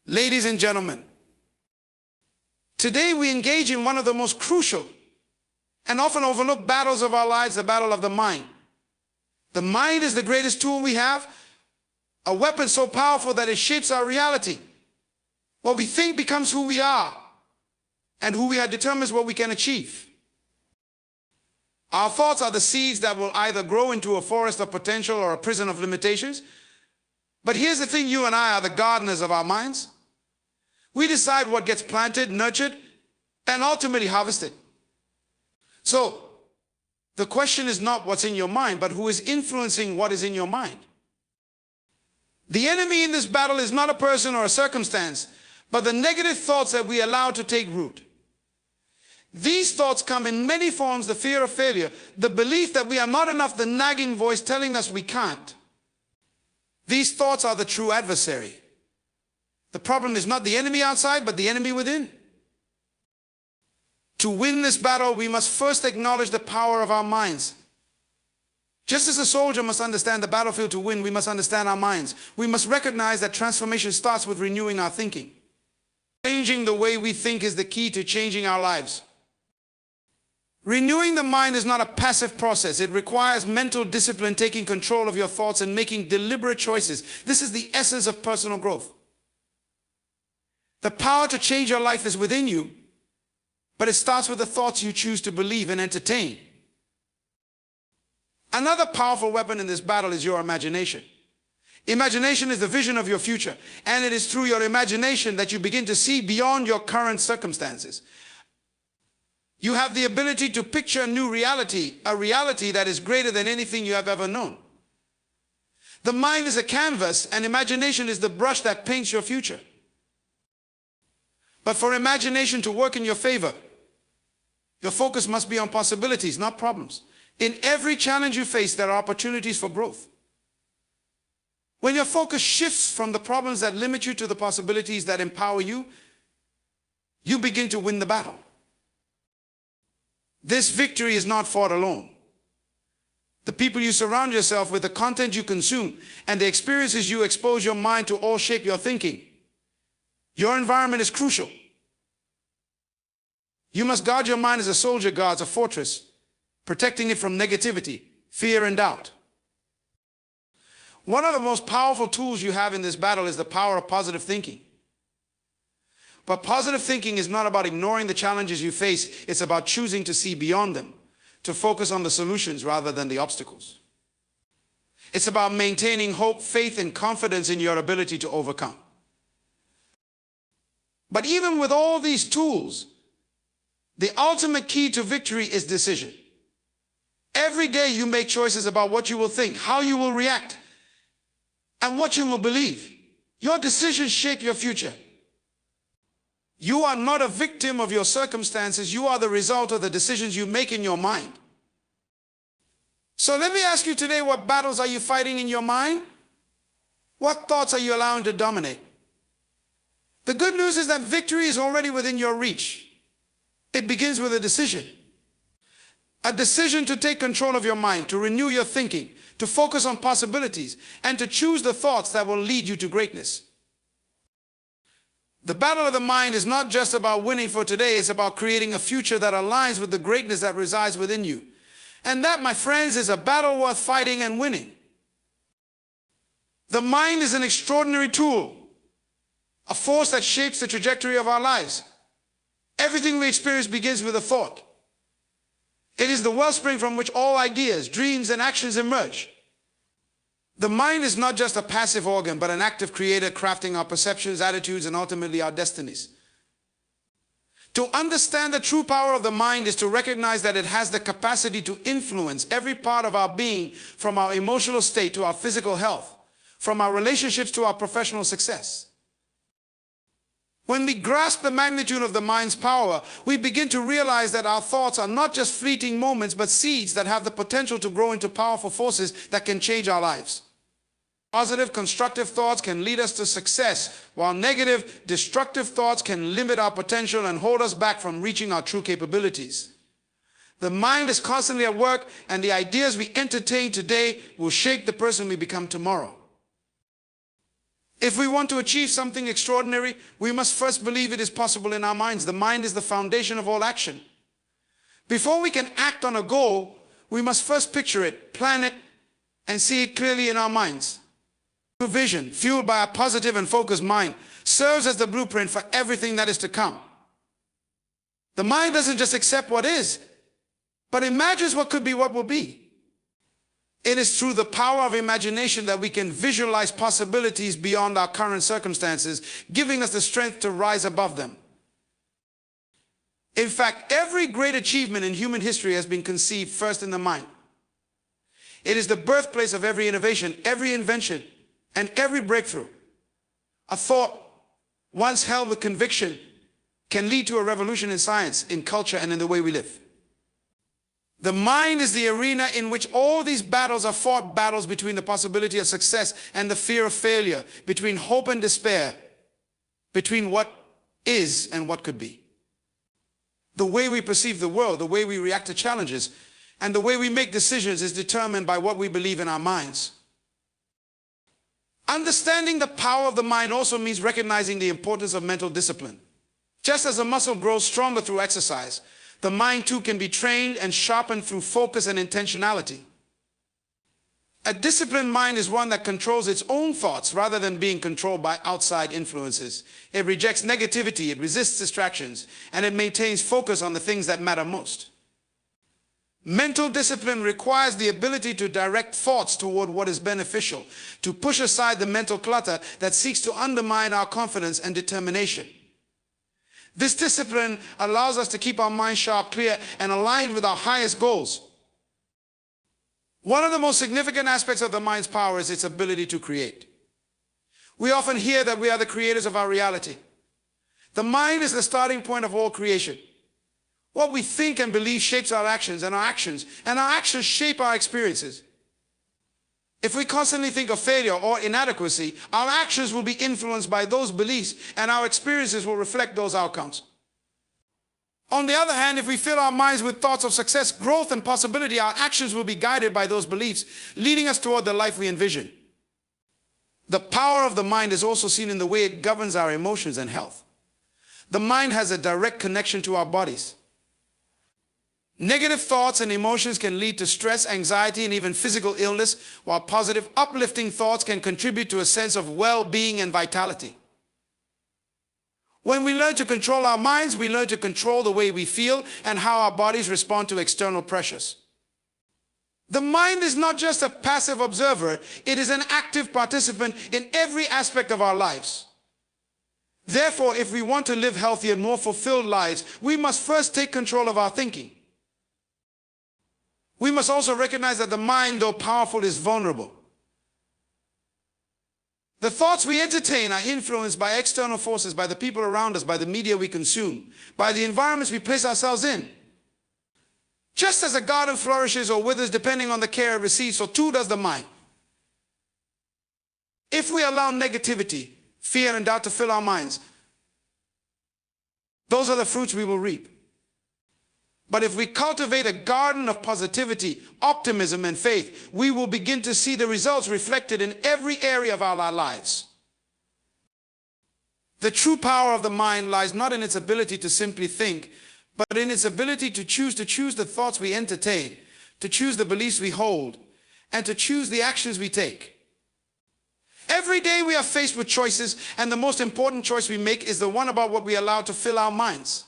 Ladies and gentlemen, today we engage in one of the most crucial and often overlooked battles of our lives, the battle of the mind. The mind is the greatest tool we have, a weapon so powerful that it shapes our reality. What we think becomes who we are, and who we are determines what we can achieve. Our thoughts are the seeds that will either grow into a forest of potential or a prison of limitations. But here's the thing, you and I are the gardeners of our minds. We decide what gets planted, nurtured, and ultimately harvested. So, the question is not what's in your mind, but who is influencing what is in your mind. The enemy in this battle is not a person or a circumstance, but the negative thoughts that we allow to take root. These thoughts come in many forms: the fear of failure, the belief that we are not enough, the nagging voice telling us we can't. These thoughts are the true adversary. The problem is not the enemy outside, but the enemy within. To win this battle, we must first acknowledge the power of our minds. Just as a soldier must understand the battlefield to win, we must understand our minds. We must recognize that transformation starts with renewing our thinking. Changing the way we think is the key to changing our lives. Renewing the mind is not a passive process. It requires mental discipline, taking control of your thoughts and making deliberate choices. This is the essence of personal growth. The power to change your life is within you, but it starts with the thoughts you choose to believe and entertain. Another powerful weapon in this battle is your imagination. Imagination is the vision of your future, and it is through your imagination that you begin to see beyond your current circumstances. You have the ability to picture a new reality, a reality that is greater than anything you have ever known. The mind is a canvas, and imagination is the brush that paints your future. But for imagination to work in your favor, your focus must be on possibilities, not problems. In every challenge you face, there are opportunities for growth. When your focus shifts from the problems that limit you to the possibilities that empower you, you begin to win the battle. This victory is not fought alone. The people you surround yourself with, the content you consume, and the experiences you expose your mind to all shape your thinking. Your environment is crucial. You must guard your mind as a soldier guards a fortress, protecting it from negativity, fear, and doubt. One of the most powerful tools you have in this battle is the power of positive thinking. But positive thinking is not about ignoring the challenges you face. It's about choosing to see beyond them, to focus on the solutions rather than the obstacles. It's about maintaining hope, faith, and confidence in your ability to overcome. But even with all these tools, the ultimate key to victory is decision. Every day you make choices about what you will think, how you will react, and what you will believe. Your decisions shape your future. You are not a victim of your circumstances. You are the result of the decisions you make in your mind. So let me ask you today, what battles are you fighting in your mind? What thoughts are you allowing to dominate? The good news is that victory is already within your reach. It begins with a decision. A decision to take control of your mind, to renew your thinking, to focus on possibilities, and to choose the thoughts that will lead you to greatness. The battle of the mind is not just about winning for today, it's about creating a future that aligns with the greatness that resides within you. And that, my friends, is a battle worth fighting and winning. The mind is an extraordinary tool, a force that shapes the trajectory of our lives. Everything we experience begins with a thought. It is the wellspring from which all ideas, dreams, and actions emerge. The mind is not just a passive organ, but an active creator crafting our perceptions, attitudes, and ultimately our destinies. To understand the true power of the mind is to recognize that it has the capacity to influence every part of our being, from our emotional state to our physical health, from our relationships to our professional success. When we grasp the magnitude of the mind's power, we begin to realize that our thoughts are not just fleeting moments, but seeds that have the potential to grow into powerful forces that can change our lives. Positive, constructive thoughts can lead us to success, while negative, destructive thoughts can limit our potential and hold us back from reaching our true capabilities. The mind is constantly at work, and the ideas we entertain today will shape the person we become tomorrow. If we want to achieve something extraordinary, we must first believe it is possible in our minds. The mind is the foundation of all action. Before we can act on a goal, we must first picture it, plan it, and see it clearly in our minds. Vision, fueled by a positive and focused mind, serves as the blueprint for everything that is to come. The mind doesn't just accept what is, but imagines what could be what will be. It is through the power of imagination that we can visualize possibilities beyond our current circumstances, giving us the strength to rise above them. In fact, every great achievement in human history has been conceived first in the mind. It is the birthplace of every innovation, every invention, and every breakthrough. A thought, once held with conviction, can lead to a revolution in science, in culture, and in the way we live. The mind is the arena in which all these battles are fought, battles between the possibility of success and the fear of failure, between hope and despair, between what is and what could be. The way we perceive the world, the way we react to challenges, and the way we make decisions is determined by what we believe in our minds. Understanding the power of the mind also means recognizing the importance of mental discipline. Just as a muscle grows stronger through exercise, the mind too can be trained and sharpened through focus and intentionality. A disciplined mind is one that controls its own thoughts rather than being controlled by outside influences. It rejects negativity, it resists distractions, and it maintains focus on the things that matter most. Mental discipline requires the ability to direct thoughts toward what is beneficial, to push aside the mental clutter that seeks to undermine our confidence and determination. This discipline allows us to keep our mind sharp, clear, and aligned with our highest goals. One of the most significant aspects of the mind's power is its ability to create. We often hear that we are the creators of our reality. The mind is the starting point of all creation. What we think and believe shapes our actions, and our actions shape our experiences. If we constantly think of failure or inadequacy, our actions will be influenced by those beliefs, and our experiences will reflect those outcomes. On the other hand, if we fill our minds with thoughts of success, growth, and possibility, our actions will be guided by those beliefs, leading us toward the life we envision. The power of the mind is also seen in the way it governs our emotions and health. The mind has a direct connection to our bodies. Negative thoughts and emotions can lead to stress, anxiety, and even physical illness, while positive, uplifting thoughts can contribute to a sense of well-being and vitality. When we learn to control our minds, we learn to control the way we feel and how our bodies respond to external pressures. The mind is not just a passive observer, it is an active participant in every aspect of our lives. Therefore, if we want to live healthy and more fulfilled lives, we must first take control of our thinking. We must also recognize that the mind, though powerful, is vulnerable. The thoughts we entertain are influenced by external forces, by the people around us, by the media we consume, by the environments we place ourselves in. Just as a garden flourishes or withers depending on the care it receives, so too does the mind. If we allow negativity, fear, and doubt to fill our minds, those are the fruits we will reap. But if we cultivate a garden of positivity, optimism, and faith, we will begin to see the results reflected in every area of our lives. The true power of the mind lies not in its ability to simply think, but in its ability to choose the thoughts we entertain, to choose the beliefs we hold, and to choose the actions we take. Every day we are faced with choices, and the most important choice we make is the one about what we allow to fill our minds.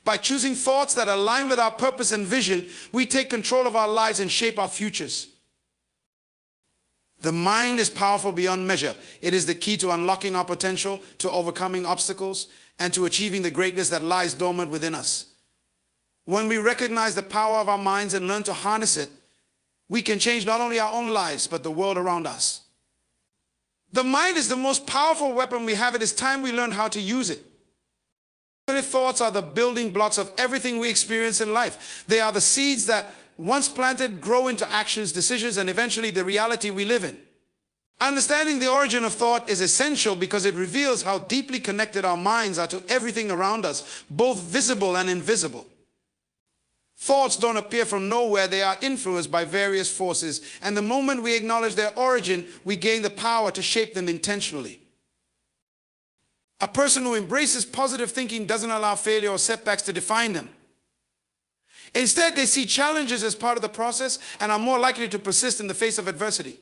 By choosing thoughts that align with our purpose and vision, we take control of our lives and shape our futures. The mind is powerful beyond measure. It is the key to unlocking our potential, to overcoming obstacles, and to achieving the greatness that lies dormant within us. When we recognize the power of our minds and learn to harness it, we can change not only our own lives, but the world around us. The mind is the most powerful weapon we have. It is time we learn how to use it. Thoughts are the building blocks of everything we experience in life. They are the seeds that, once planted, grow into actions, decisions, and eventually the reality we live in. Understanding the origin of thought is essential because it reveals how deeply connected our minds are to everything around us, both visible and invisible. Thoughts don't appear from nowhere. They are influenced by various forces. And the moment we acknowledge their origin, we gain the power to shape them intentionally. A person who embraces positive thinking doesn't allow failure or setbacks to define them. Instead, they see challenges as part of the process and are more likely to persist in the face of adversity.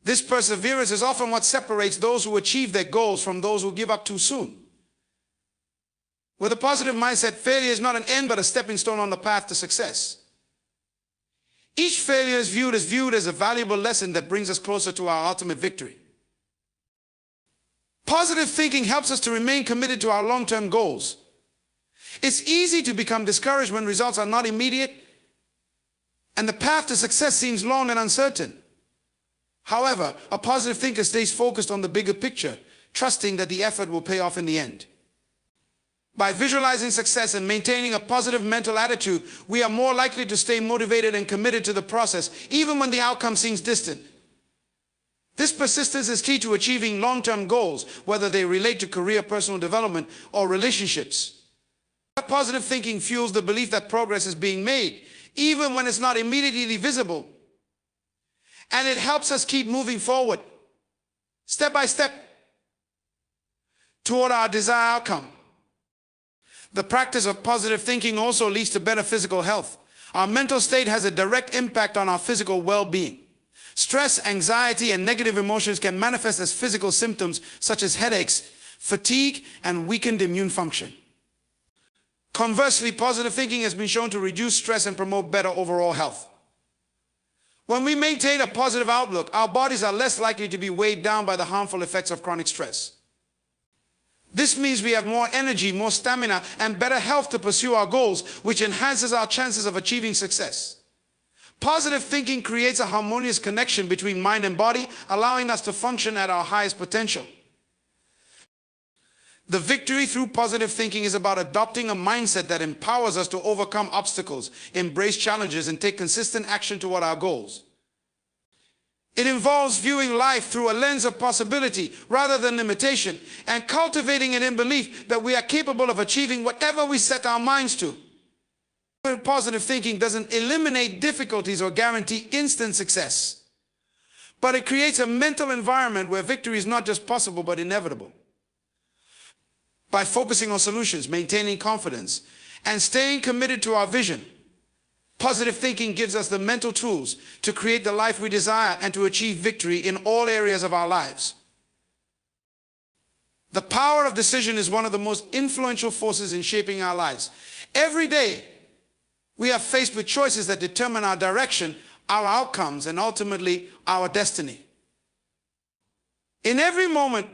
This perseverance is often what separates those who achieve their goals from those who give up too soon. With a positive mindset, failure is not an end but a stepping stone on the path to success. Each failure is viewed as a valuable lesson that brings us closer to our ultimate victory. Positive thinking helps us to remain committed to our long-term goals. It's easy to become discouraged when results are not immediate and the path to success seems long and uncertain. However, a positive thinker stays focused on the bigger picture, trusting that the effort will pay off in the end. By visualizing success and maintaining a positive mental attitude, we are more likely to stay motivated and committed to the process, even when the outcome seems distant. This persistence is key to achieving long-term goals, whether they relate to career, personal development, or relationships. Positive thinking fuels the belief that progress is being made, even when it's not immediately visible. And it helps us keep moving forward, step by step, toward our desired outcome. The practice of positive thinking also leads to better physical health. Our mental state has a direct impact on our physical well-being. Stress, anxiety, and negative emotions can manifest as physical symptoms such as headaches, fatigue, and weakened immune function. Conversely, positive thinking has been shown to reduce stress and promote better overall health. When we maintain a positive outlook, our bodies are less likely to be weighed down by the harmful effects of chronic stress. This means we have more energy, more stamina, and better health to pursue our goals, which enhances our chances of achieving success. Positive thinking creates a harmonious connection between mind and body, allowing us to function at our highest potential. The victory through positive thinking is about adopting a mindset that empowers us to overcome obstacles, embrace challenges, and take consistent action toward our goals. It involves viewing life through a lens of possibility rather than limitation, and cultivating it in belief that we are capable of achieving whatever we set our minds to. Positive thinking doesn't eliminate difficulties or guarantee instant success, but it creates a mental environment where victory is not just possible but inevitable. By focusing on solutions, maintaining confidence, and staying committed to our vision, positive thinking gives us the mental tools to create the life we desire and to achieve victory in all areas of our lives. The power of decision is one of the most influential forces in shaping our lives. Every day, we are faced with choices that determine our direction, our outcomes, and ultimately our destiny. In every moment,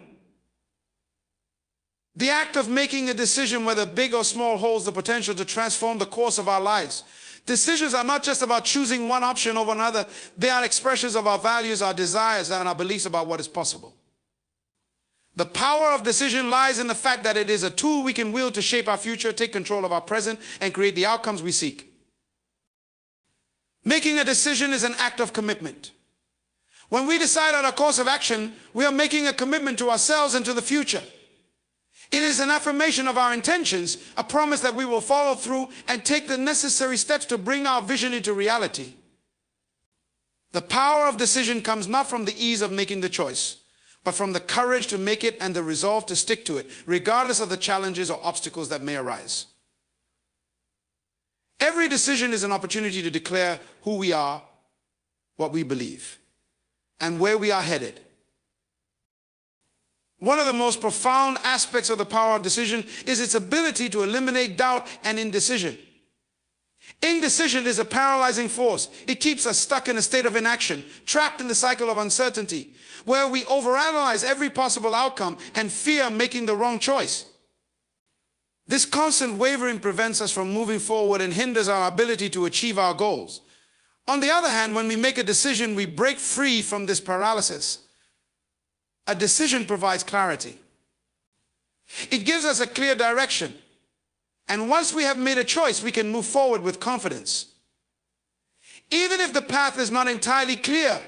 the act of making a decision, whether big or small, holds the potential to transform the course of our lives. Decisions are not just about choosing one option over another. They are expressions of our values, our desires, and our beliefs about what is possible. The power of decision lies in the fact that it is a tool we can wield to shape our future, take control of our present, and create the outcomes we seek. Making a decision is an act of commitment. When we decide on a course of action, we are making a commitment to ourselves and to the future. It is an affirmation of our intentions, a promise that we will follow through and take the necessary steps to bring our vision into reality. The power of decision comes not from the ease of making the choice, but from the courage to make it and the resolve to stick to it, regardless of the challenges or obstacles that may arise. Every decision is an opportunity to declare who we are, what we believe, and where we are headed. One of the most profound aspects of the power of decision is its ability to eliminate doubt and indecision. Indecision is a paralyzing force. It keeps us stuck in a state of inaction, trapped in the cycle of uncertainty, where we overanalyze every possible outcome and fear making the wrong choice. This constant wavering prevents us from moving forward and hinders our ability to achieve our goals. On the other hand, when we make a decision, we break free from this paralysis. A decision provides clarity. It gives us a clear direction. And once we have made a choice, we can move forward with confidence. Even if the path is not entirely clear,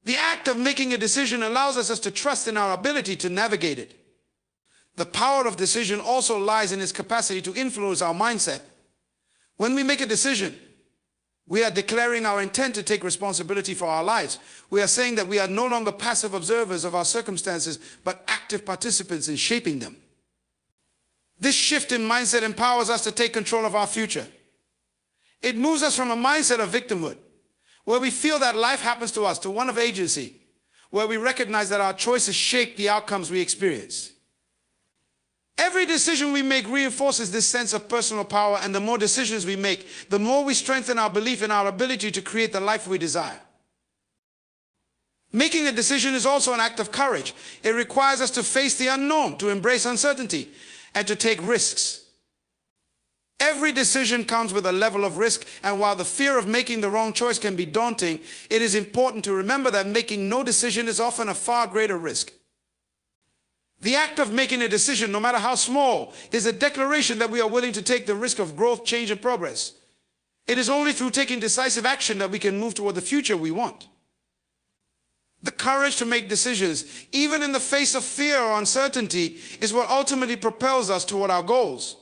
the act of making a decision allows us to trust in our ability to navigate it. The power of decision also lies in its capacity to influence our mindset. When we make a decision, we are declaring our intent to take responsibility for our lives. We are saying that we are no longer passive observers of our circumstances, but active participants in shaping them. This shift in mindset empowers us to take control of our future. It moves us from a mindset of victimhood, where we feel that life happens to us, to one of agency, where we recognize that our choices shape the outcomes we experience. Every decision we make reinforces this sense of personal power, and the more decisions we make, the more we strengthen our belief in our ability to create the life we desire. Making a decision is also an act of courage. It requires us to face the unknown, to embrace uncertainty, and to take risks. Every decision comes with a level of risk, and while the fear of making the wrong choice can be daunting, it is important to remember that making no decision is often a far greater risk. The act of making a decision, no matter how small, is a declaration that we are willing to take the risk of growth, change, and progress. It is only through taking decisive action that we can move toward the future we want. The courage to make decisions, even in the face of fear or uncertainty, is what ultimately propels us toward our goals.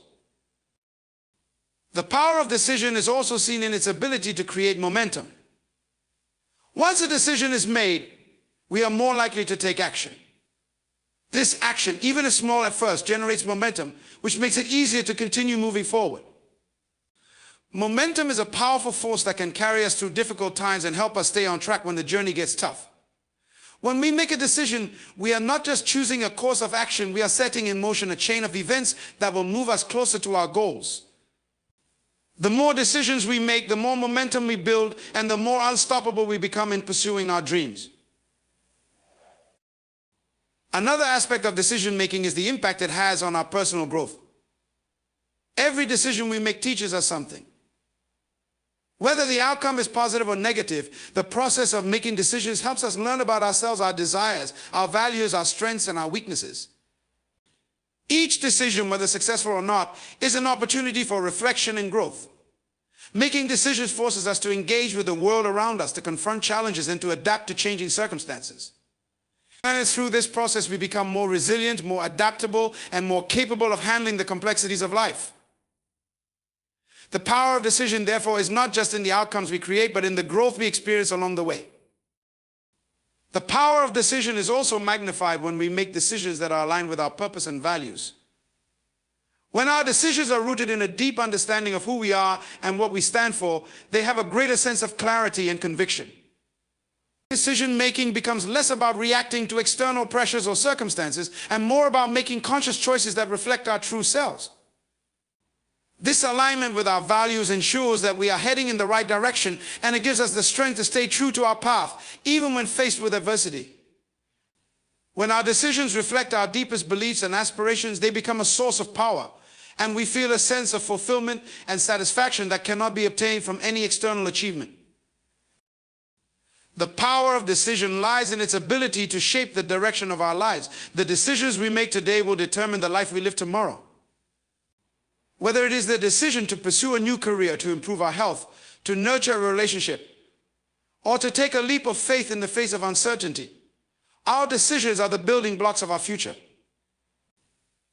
The power of decision is also seen in its ability to create momentum. Once a decision is made, we are more likely to take action. This action, even if small at first, generates momentum, which makes it easier to continue moving forward. Momentum is a powerful force that can carry us through difficult times and help us stay on track when the journey gets tough. When we make a decision, we are not just choosing a course of action, we are setting in motion a chain of events that will move us closer to our goals. The more decisions we make, the more momentum we build, and the more unstoppable we become in pursuing our dreams. Another aspect of decision-making is the impact it has on our personal growth. Every decision we make teaches us something. Whether the outcome is positive or negative, the process of making decisions helps us learn about ourselves, our desires, our values, our strengths, and our weaknesses. Each decision, whether successful or not, is an opportunity for reflection and growth. Making decisions forces us to engage with the world around us, to confront challenges, and to adapt to changing circumstances. And it's through this process we become more resilient, more adaptable, and more capable of handling the complexities of life. The power of decision, therefore, is not just in the outcomes we create, but in the growth we experience along the way. The power of decision is also magnified when we make decisions that are aligned with our purpose and values. When our decisions are rooted in a deep understanding of who we are and what we stand for, they have a greater sense of clarity and conviction. Decision-making becomes less about reacting to external pressures or circumstances and more about making conscious choices that reflect our true selves. This alignment with our values ensures that we are heading in the right direction, and it gives us the strength to stay true to our path, even when faced with adversity. When our decisions reflect our deepest beliefs and aspirations, they become a source of power, and we feel a sense of fulfillment and satisfaction that cannot be obtained from any external achievement. The power of decision lies in its ability to shape the direction of our lives. The decisions we make today will determine the life we live tomorrow. Whether it is the decision to pursue a new career, to improve our health, to nurture a relationship, or to take a leap of faith in the face of uncertainty, our decisions are the building blocks of our future.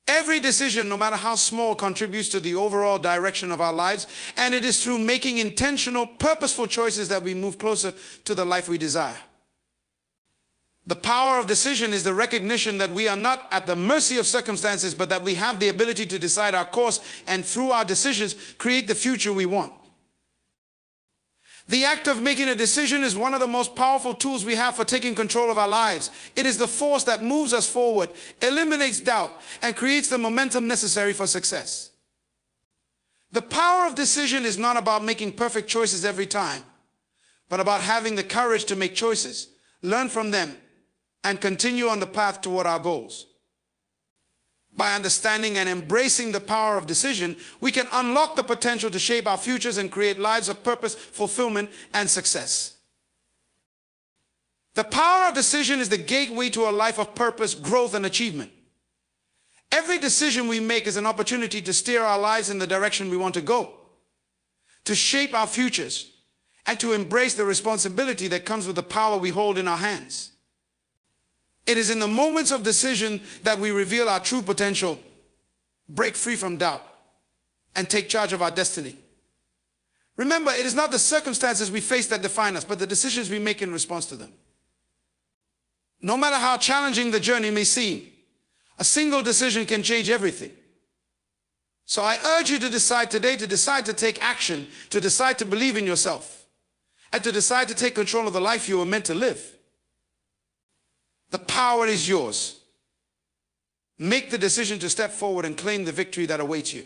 Every decision, no matter how small, contributes to the overall direction of our lives, and it is through making intentional, purposeful choices that we move closer to the life we desire. The power of decision is the recognition that we are not at the mercy of circumstances, but that we have the ability to decide our course and through our decisions create the future we want. The act of making a decision is one of the most powerful tools we have for taking control of our lives. It is the force that moves us forward, eliminates doubt, and creates the momentum necessary for success. The power of decision is not about making perfect choices every time, but about having the courage to make choices, learn from them, and continue on the path toward our goals. By understanding and embracing the power of decision, we can unlock the potential to shape our futures and create lives of purpose, fulfillment, and success. The power of decision is the gateway to a life of purpose, growth, and achievement. Every decision we make is an opportunity to steer our lives in the direction we want to go, to shape our futures, and to embrace the responsibility that comes with the power we hold in our hands. It is in the moments of decision that we reveal our true potential, break free from doubt, and take charge of our destiny. Remember, it is not the circumstances we face that define us, but the decisions we make in response to them. No matter how challenging the journey may seem, a single decision can change everything. So I urge you to decide today, to decide to take action, to decide to believe in yourself, and to decide to take control of the life you were meant to live. The power is yours. Make the decision to step forward and claim the victory that awaits you.